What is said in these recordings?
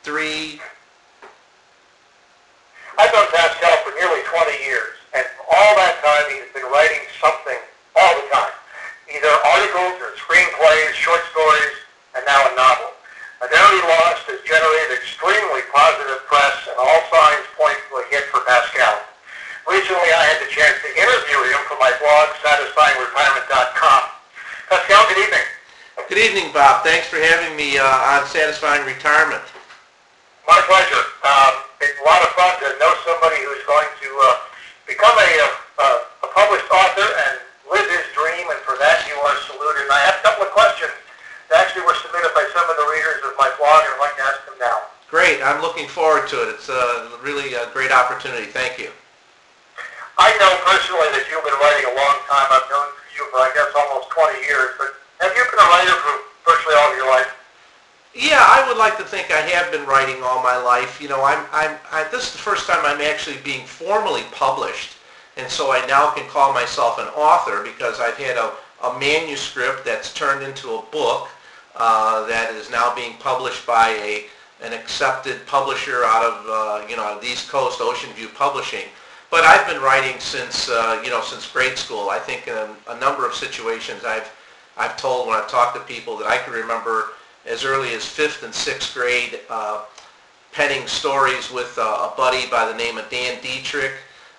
3. I've known Pascal for nearly 20 years, and all that time he's been writing something all the time. Either articles or screenplays, short stories, and now a novel. Identity Lost has generated extremely positive press, and all signs point to a hit for Pascal. Recently I had the chance to interview him for my blog, SatisfyingRetirement.com. Pascal, good evening. Good evening, Bob. Thanks for having me on Satisfying Retirement. My pleasure. It's a lot of fun to know somebody who's going to become a published author and live his dream, and for that you are saluted. And I have a couple of questions that actually were submitted by some of the readers of my blog, and I'd like to ask them now. Great. I'm looking forward to it. It's really a great opportunity. Thank you. I know personally that you've been writing a long time. I've known you for, I guess, almost 20 years, but have you been a writer for virtually all of your life? Yeah, I would like to think I have been writing all my life. You know, this is the first time I'm actually being formally published, and so I now can call myself an author because I've had a manuscript that's turned into a book that is now being published by an accepted publisher out of the East Coast, Ocean View Publishing. But I've been writing since since grade school. I think in a number of situations I've told when I've talked to people that I can remember as early as 5th and 6th grade, penning stories with a buddy by the name of Dan Dietrich,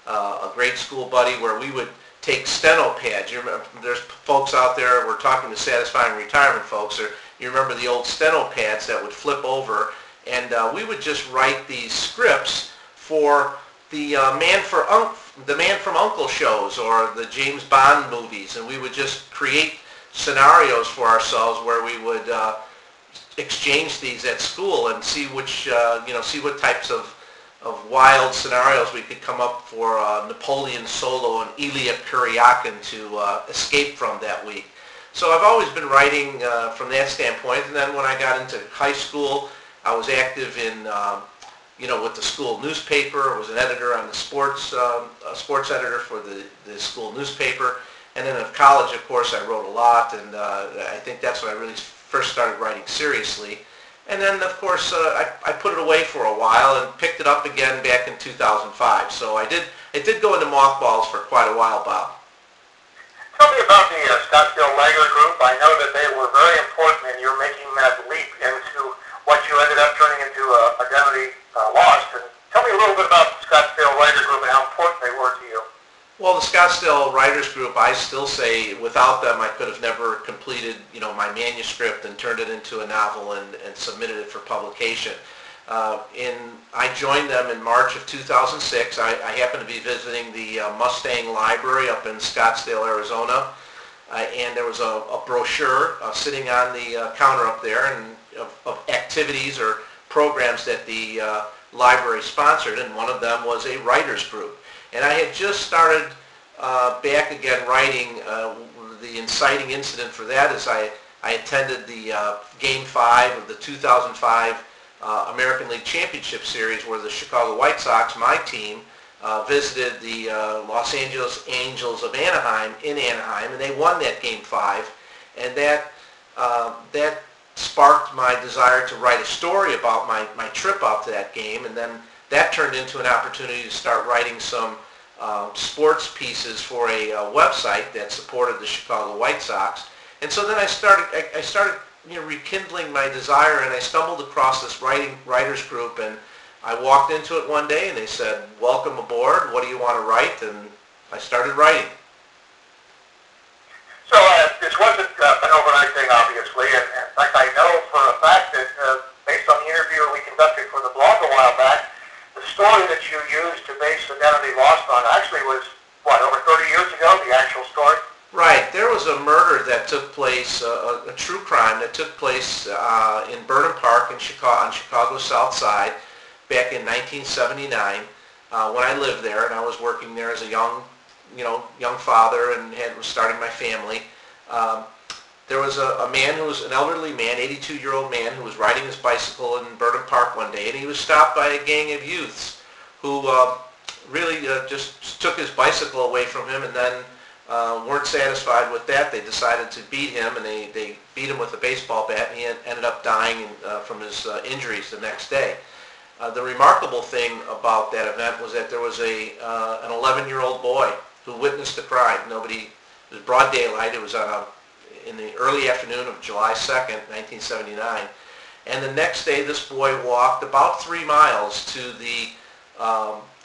a grade school buddy, where we would take steno pads. You remember, there's folks out there, we're talking to Satisfying Retirement folks, or you remember the old steno pads that would flip over, and we would just write these scripts for the Man from U.N.C.L.E. shows or the James Bond movies, and we would just create scenarios for ourselves where we would exchange these at school and see which see what types of wild scenarios we could come up for Napoleon Solo and Elia Kuryakin to escape from that week. So I've always been writing from that standpoint, and then when I got into high school, I was active in with the school newspaper. I was an editor on the sports editor for the school newspaper, and then in college, of course, I wrote a lot, and I think that's when I really first started writing seriously. And then, of course, I put it away for a while and picked it up again back in 2005. So it did go into mothballs for quite a while, Bob. Tell me about the Scottsdale Writer Group. I know that they were very important in your making that leap into what you ended up turning into Identity Lost. And tell me a little bit about the Scottsdale Writer Group and how important they were to you. Well, the Scottsdale Writers Group, I still say without them I could have never completed, my manuscript and turned it into a novel and submitted it for publication. I joined them in March of 2006. I happened to be visiting the Mustang Library up in Scottsdale, Arizona, and there was a brochure sitting on the counter up there and of activities or programs that the library sponsored, and one of them was a writers group. And I had just started back again writing. The inciting incident for that is I attended the Game 5 of the 2005 American League Championship Series, where the Chicago White Sox, my team, visited the Los Angeles Angels of Anaheim in Anaheim, and they won that Game 5. And that sparked my desire to write a story about my trip out to that game, and then that turned into an opportunity to start writing some sports pieces for a website that supported the Chicago White Sox. And so then I started rekindling my desire, and I stumbled across this writers group, and I walked into it one day and they said, "Welcome aboard, what do you want to write?" And I started writing. So this wasn't an overnight thing, obviously, and in fact I know for a fact that based on the interview we conducted for the blog a while back, the story that you used to base Identity Lost on actually was, over 30 years ago, the actual story? Right. There was a murder that took place, a true crime that took place in Burnham Park on Chicago's South Side back in 1979 when I lived there, and I was working there as a young father and was starting my family. There was a man who was an elderly man, 82-year-old man, who was riding his bicycle in Burnham Park one day, and he was stopped by a gang of youths who really just took his bicycle away from him and then weren't satisfied with that. They decided to beat him, and they beat him with a baseball bat, and he ended up dying from his injuries the next day. The remarkable thing about that event was that there was an 11-year-old boy who witnessed the crime. It was broad daylight. It was in the early afternoon of July 2nd, 1979. And the next day, this boy walked about 3 miles to the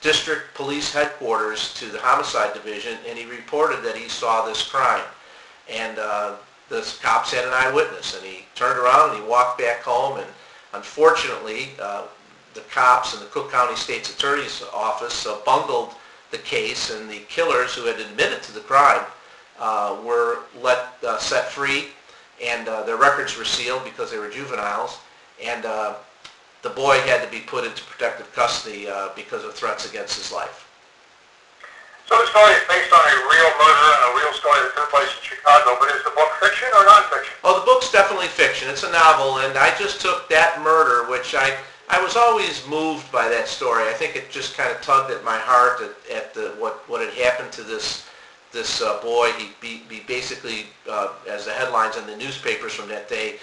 district police headquarters, to the homicide division, and he reported that he saw this crime. And the cops had an eyewitness, and he turned around and he walked back home, and unfortunately, the cops and the Cook County State's Attorney's Office bungled the case, and the killers who had admitted to the crime were set free, and their records were sealed because they were juveniles, and the boy had to be put into protective custody because of threats against his life. So the story is based on a real murder and a real story that took place in Chicago, but is the book fiction or nonfiction? Oh, the book's definitely fiction. It's a novel, and I just took that murder, which I was always moved by that story. I think it just kind of tugged at my heart at what had happened to this boy. He basically, as the headlines in the newspapers from that day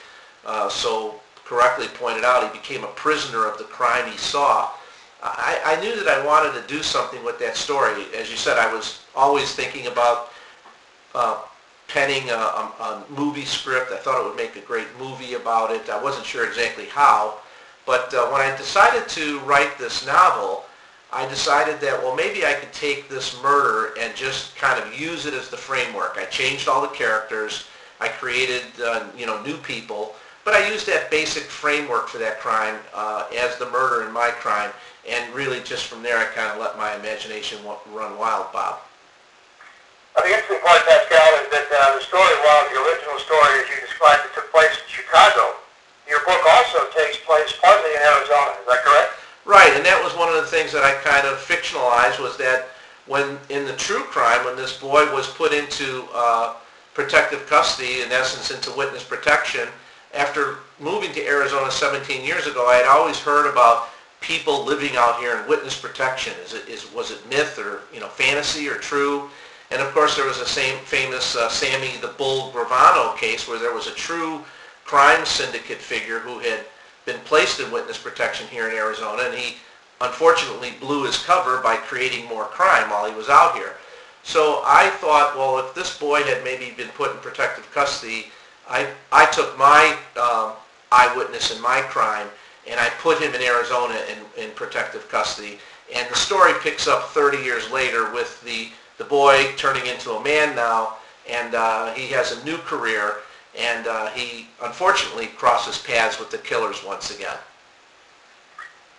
so correctly pointed out, he became a prisoner of the crime he saw. I knew that I wanted to do something with that story. As you said, I was always thinking about penning a movie script. I thought it would make a great movie about it. I wasn't sure exactly how. But when I decided to write this novel, I decided that, well, maybe I could take this murder and just kind of use it as the framework. I changed all the characters. I created, new people. But I used that basic framework for that crime as the murder in my crime. And really, just from there, I kind of let my imagination run wild, Bob. The interesting part, Pascal, is that the story, while the original story, as you described it, took place in Chicago, your book also takes place partly in Arizona. Is that correct? Right, and that was one of the things that I kind of fictionalized, was that when, in the true crime, when this boy was put into protective custody, in essence into witness protection, after moving to Arizona 17 years ago, I had always heard about people living out here in witness protection. Was it myth or fantasy or true? And of course, there was a famous Sammy the Bull Gravano case where there was a true crime syndicate figure who had been placed in witness protection here in Arizona, and he unfortunately blew his cover by creating more crime while he was out here. So I thought, well, if this boy had maybe been put in protective custody, I took my eyewitness in my crime and I put him in Arizona in protective custody. And the story picks up 30 years later with the boy turning into a man now, and he has a new career, and he unfortunately crosses paths with the killers once again.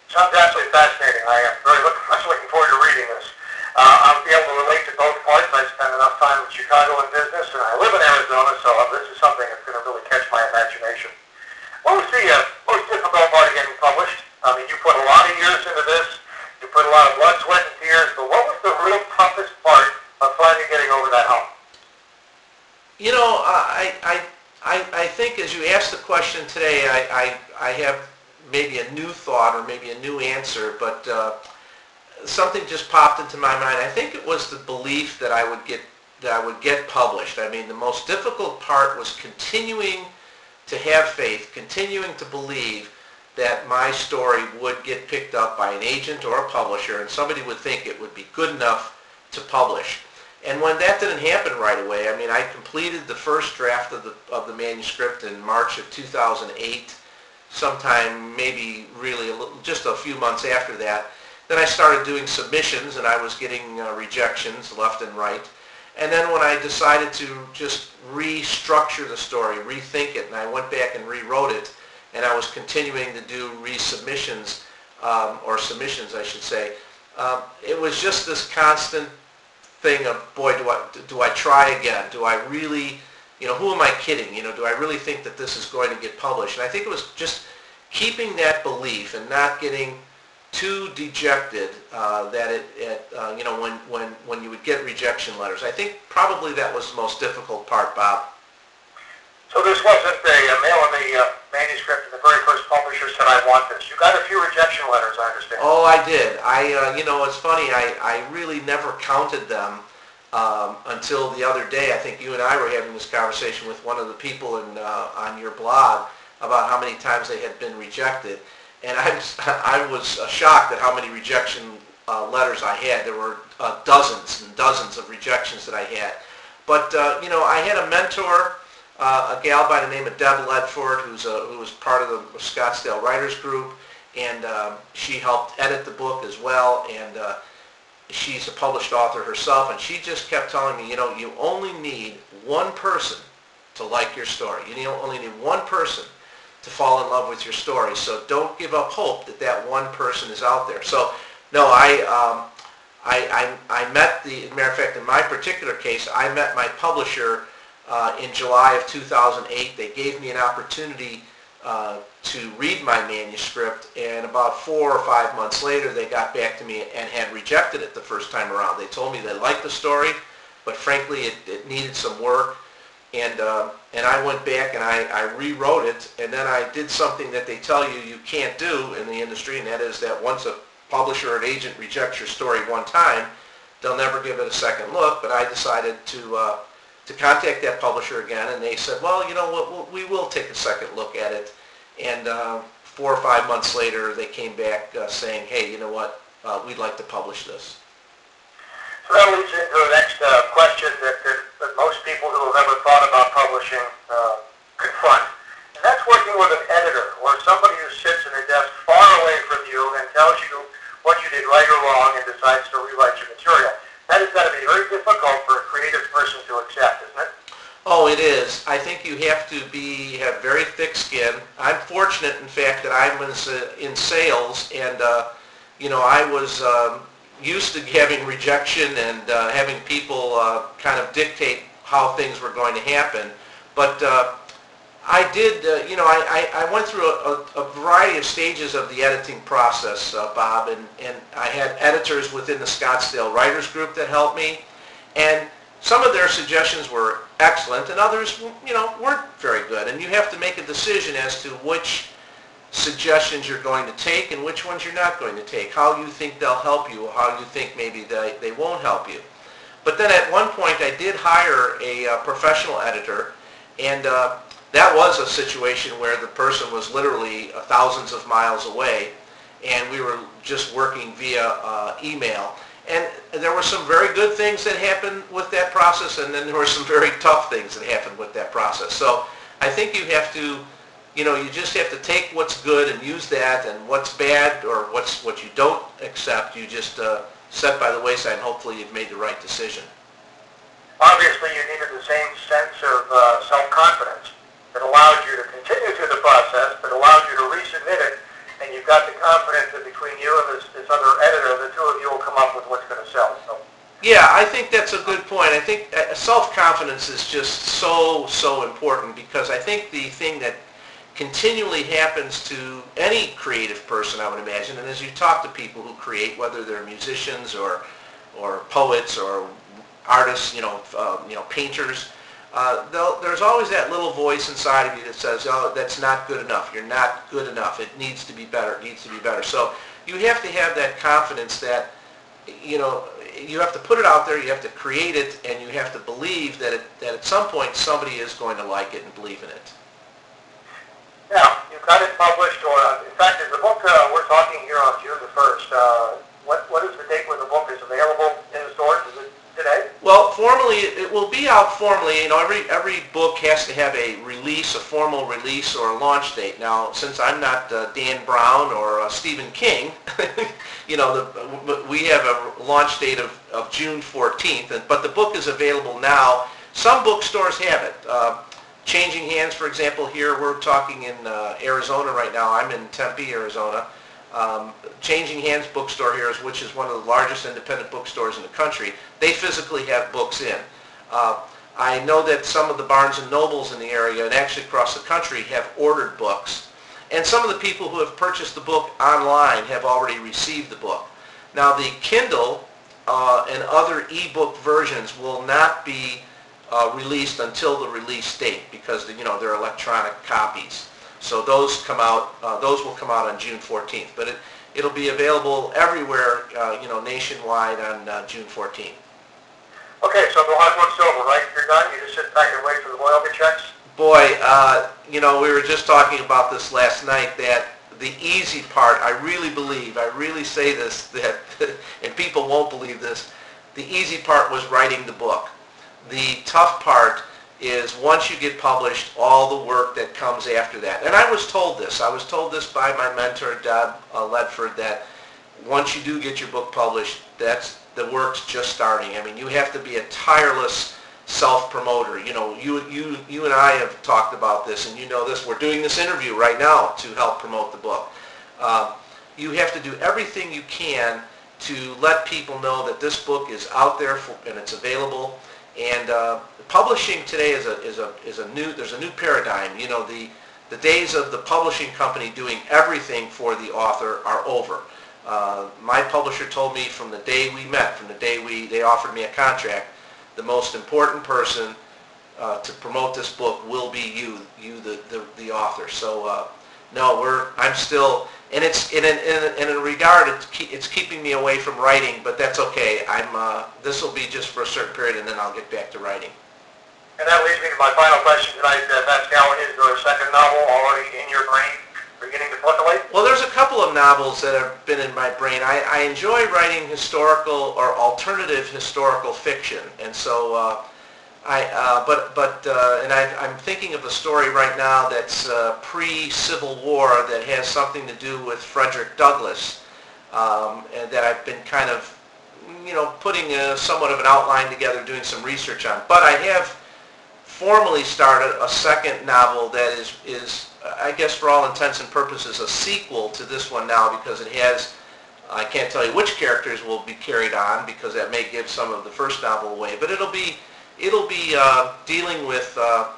Sounds absolutely fascinating. I am very much looking forward to reading this. I'll be able to relate to both parts. I spent enough time in Chicago in business, and I live in Arizona, so this is something that's going to really catch my imagination. What was the most difficult part of getting published? I mean, you put a lot of years into this. You put a lot of blood, sweat, and tears, but what was the real toughest part of finally getting over that hump? I think as you asked the question today, I have maybe a new thought or maybe a new answer, but something just popped into my mind. I think it was the belief that I would get published. I mean, the most difficult part was continuing to have faith, continuing to believe that my story would get picked up by an agent or a publisher, and somebody would think it would be good enough to publish. And when that didn't happen right away, I mean, I completed the first draft of the manuscript in March of 2008, sometime maybe really just a few months after that. Then I started doing submissions, and I was getting rejections left and right. And then when I decided to just restructure the story, rethink it, and I went back and rewrote it, and I was continuing to do resubmissions, or submissions, I should say, it was just this constant thing of, boy, do I try again? Do I really, who am I kidding? Do I really think that this is going to get published? And I think it was just keeping that belief and not getting too dejected that when you would get rejection letters. I think probably that was the most difficult part, Bob. So this wasn't a mail in the manuscript and the very first publisher said, I want this. You got a few rejection letters, I understand. Oh, I did. It's funny, I really never counted them. until the other day. I think you and I were having this conversation with one of the people on your blog about how many times they had been rejected. And I was shocked at how many rejection letters I had. There were dozens and dozens of rejections that I had. But, I had a mentor, a gal by the name of Deb Ledford, who was part of the Scottsdale Writers Group, and she helped edit the book as well, and she's a published author herself, and she just kept telling me, you only need one person to like your story. You only need one person to fall in love with your story, so don't give up hope that one person is out there. So, no, I met as a matter of fact, in my particular case, I met my publisher in July of 2008. They gave me an opportunity to read my manuscript, and about 4 or 5 months later, they got back to me and had rejected it the first time around. They told me they liked the story, but frankly, it needed some work, and I went back and I rewrote it, and then I did something that they tell you can't do in the industry, and that is that once a publisher or an agent rejects your story one time, they'll never give it a second look. But I decided to contact that publisher again, and they said, well, we will take a second look at it. And 4 or 5 months later, they came back saying, hey, you know what, we'd like to publish this. So that leads into the next question that most people who have ever thought about publishing confront, and that's working with an editor or somebody who sits at a desk far away from you and tells you what you did right or wrong and decides to rewrite your material. That has got to be very difficult for a creative person to accept, isn't it? Oh, it is. I think you have to have very thick skin. I'm fortunate, in fact, that I was in sales, and I was used to having rejection and having people kind of dictate how things were going to happen. But I did, I went through a variety of stages of the editing process, Bob, and I had editors within the Scottsdale Writers Group that helped me, and some of their suggestions were excellent, and others, weren't very good. And you have to make a decision as to which suggestions you're going to take and which ones you're not going to take, how you think they'll help you, or how you think maybe they won't help you. But then at one point I did hire a professional editor, and that was a situation where the person was literally thousands of miles away, and we were just working via email. And there were some very good things that happened with that process, and then there were some very tough things that happened with that process. So I think you have to, you just have to take what's good and use that, and what's bad or what you don't accept, you just set by the wayside, and hopefully you've made the right decision. Obviously, you needed the same sense of self-confidence that allowed you to continue through the process, that allowed you to resubmit it, and you've got the confidence that between you and this other editor, the two of you will come up with what's going to sell. So. Yeah, I think that's a good point. I think self-confidence is just so important, because I think the thing that continually happens to any creative person, I would imagine, and as you talk to people who create, whether they're musicians or poets or artists, painters, there's always that little voice inside of you that says, oh, that's not good enough. You're not good enough. It needs to be better. It needs to be better. So you have to have that confidence that, you have to put it out there, you have to create it, and you have to believe that at some point somebody is going to like it and believe in it. Now, you've got it published, or in fact, is the book, we're talking here on June the 1st. What is the date when the book is available in the stores? Is it today? Well, formally, it will be out formally. Every book has to have a formal release or a launch date. Now, since I'm not Dan Brown or Stephen King, we have a launch date of June 14th, but the book is available now. Some bookstores have it. Changing Hands, for example, here we're talking in Arizona right now. I'm in Tempe, Arizona. Changing Hands bookstore here, which is one of the largest independent bookstores in the country, they physically have books in. I know that some of the Barnes & Nobles in the area and actually across the country have ordered books. And some of the people who have purchased the book online have already received the book. Now, the Kindle and other e-book versions will not be released until the release date, because they're electronic copies. So those come out. Those will come out on June 14th. But it'll be available everywhere, nationwide on June 14th. Okay, so the hard work's over, right? You're done? You just sit back and wait for the royalty checks? Boy, we were just talking about this last night, that the easy part, I really believe, I really say this, that, and people won't believe this, the easy part was writing the book. The tough part is once you get published, all the work that comes after that. And I was told this. I was told this by my mentor, Deb Ledford, that once you do get your book published, the work's just starting. I mean, you have to be a tireless self-promoter. You and I have talked about this, and you know this. We're doing this interview right now to help promote the book. You have to do everything you can to let people know that this book is out there and it's available. And publishing today there's a new paradigm. The days of the publishing company doing everything for the author are over. My publisher told me from the day we met, from the day they offered me a contract, the most important person to promote this book will be you the author. So no, I'm still, and it's in a regard, it's keeping me away from writing, but that's okay. This will be just for a certain period, and then I'll get back to writing. And that leads me to my final question tonight, Pascal. Is there a second novel already in your brain, beginning to percolate? Well, there's a couple of novels that have been in my brain. I enjoy writing historical or alternative historical fiction, and so I'm thinking of a story right now that's pre-Civil War that has something to do with Frederick Douglass, and that I've been kind of, putting somewhat of an outline together, doing some research on. But I have formally started a second novel that is, I guess for all intents and purposes, a sequel to this one now, because it has, I can't tell you which characters will be carried on, because that may give some of the first novel away, but it'll be dealing with a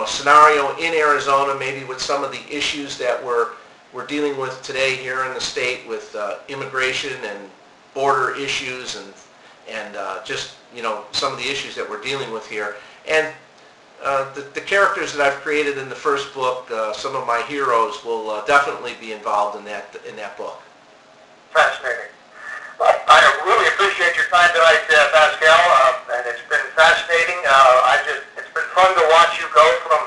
scenario in Arizona, maybe with some of the issues that we're dealing with today here in the state, with immigration and border issues and just some of the issues that we're dealing with here. And the characters that I've created in the first book, some of my heroes, will definitely be involved in that book. Fascinating. Well, I really appreciate your time tonight, Pascal, and it's been fascinating. It's been fun to watch you go from